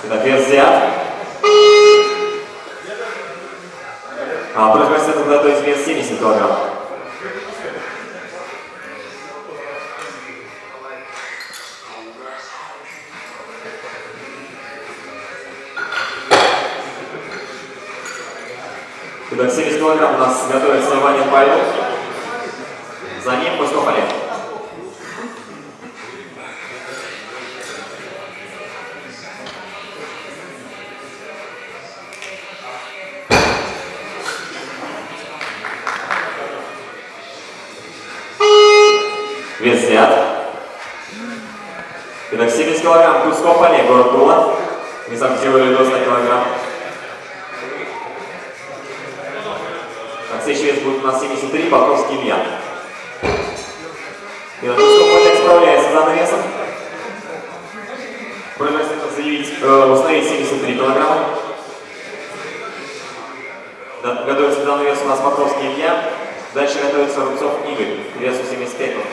Итак, вес взят. Против ассистента готовить вес 70 килограмм. Итак, 70 килограмм у нас готовится Ваня Павел. За ним Пусков Олег. Вес взят. Итак, 70 килограмм Пусков Олег, город Тула. Весом категории до 100 килограмм. Следующий вес будет у нас 73, Покровский Илья. Итак, Пусков Олег справляется с данным весом. Просит установить 73 килограмма. Готовится к данному весу у нас Покровский Илья. Дальше готовится Рубцов Игорь, к весу 75 килограмм.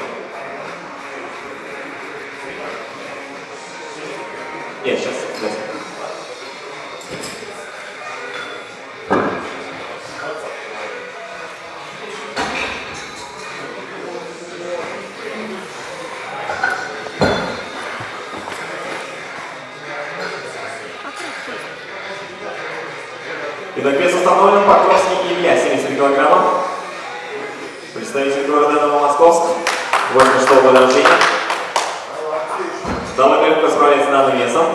Нет, сейчас. Итак, вес установлен. Покровский Илья, 73 килограмма. Представитель города Новомосковск, 86-го года рождения. Довольно легко справляется с данным весом.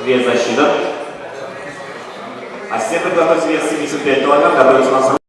Вес засчитан. Ассистент готовится вес 75 килограмм. Готовится у нас